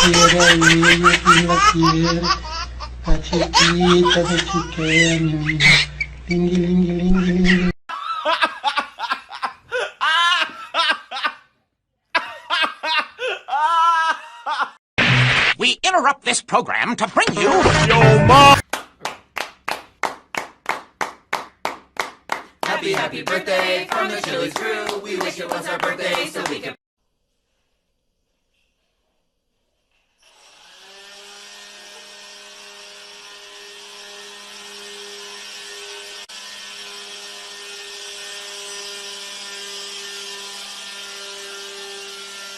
quiera y ella quien la quiere. La chiquita se chiquea, mi vida. Lingui, lingui, lingui, lingui. We interrupt this program to bring you... Yo, Ma! Happy, happy birthday from the Chili's crew. We wish it was our birthday so we can...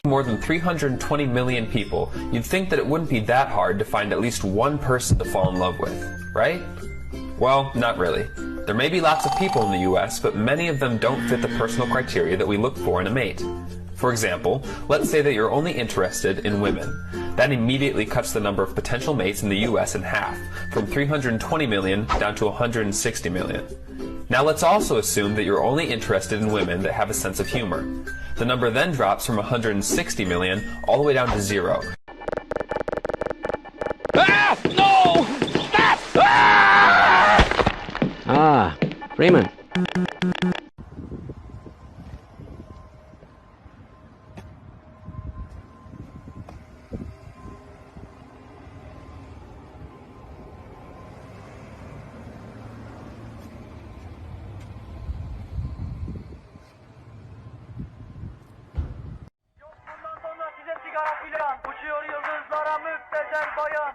More than 320 million people, you'd think that it wouldn't be that hard to find at least one person to fall in love with, right? Well, not really. There may be lots of people in the US, but many of them don't fit the personal criteria that we look for in a mate. For example, let's say that you're only interested in women. That immediately cuts the number of potential mates in the US in half, from 320 million down to 160 million. Now let's also assume that you're only interested in women that have a sense of humor. The number then drops from 160 million all the way down to 0. Ah! No! Stop! Ah! Ah, Freeman.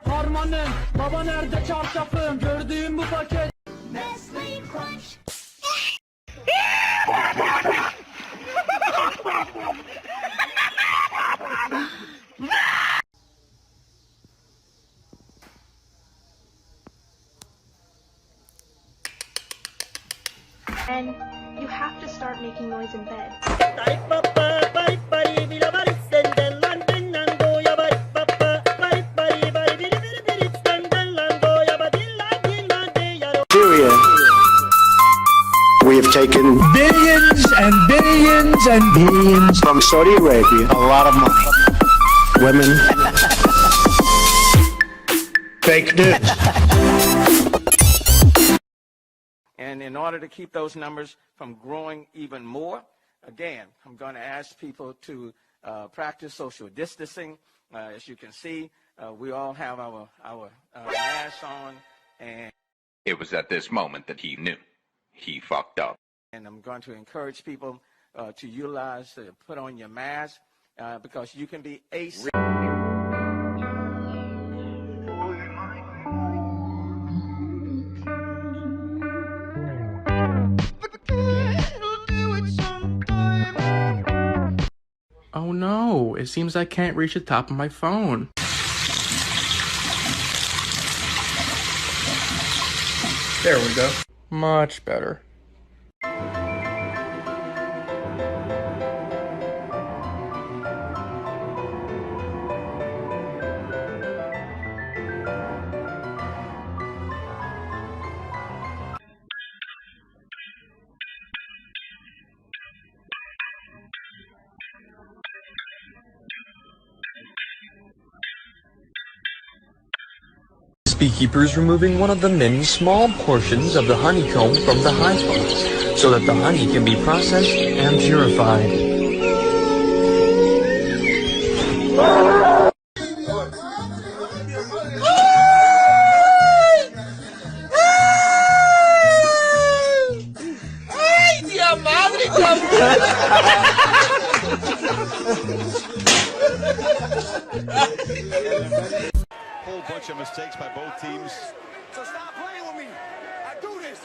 Harmanım, baba nerede çarşafım, gördüğüm bu paket. And you have to start making noise in bed. We have taken Billions and billions and billions from Saudi Arabia a lot of money. Women. fake news. And in order to keep those numbers from growing even more, again, I'm going to ask people to practice social distancing. As you can see, we all have our masks on. And it was at this moment that he knew. He fucked up. And I'm going to encourage people to utilize, put on your mask, because you can be asymptomatic. Oh no, it seems I can't reach the top of my phone. There we go. Much better. Beekeepers removing one of the many small portions of the honeycomb from the hive box so that the honey can be processed and purified. ¡Ay, tía madre, Whole bunch of mistakes by both teams. So stop playing with me. I do this.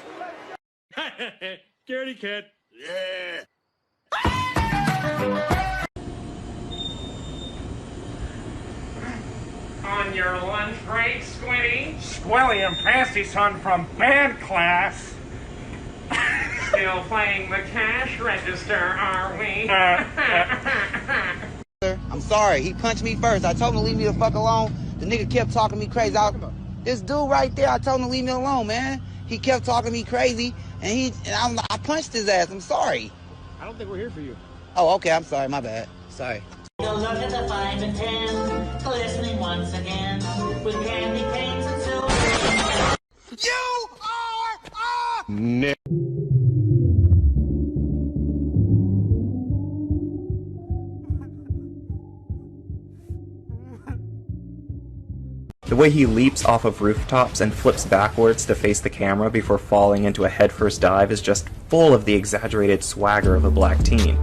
Scaredy cat. Yeah. On your lunch break, Squiddy? Squilly and Pasty son from band class. Still playing the cash register, are we? I'm sorry, he punched me first. I told him to leave me the fuck alone. The nigga kept talking me crazy. This dude right there, I told him to leave me alone, man. He kept talking me crazy, and I punched his ass. I'm sorry. I don't think we're here for you. Oh, okay, I'm sorry, my bad. Sorry. Look at the 5 and 10, glistening once again, with candy canes and silver rings. You are Nick. The way he leaps off of rooftops and flips backwards to face the camera before falling into a headfirst dive is just full of the exaggerated swagger of a black teen.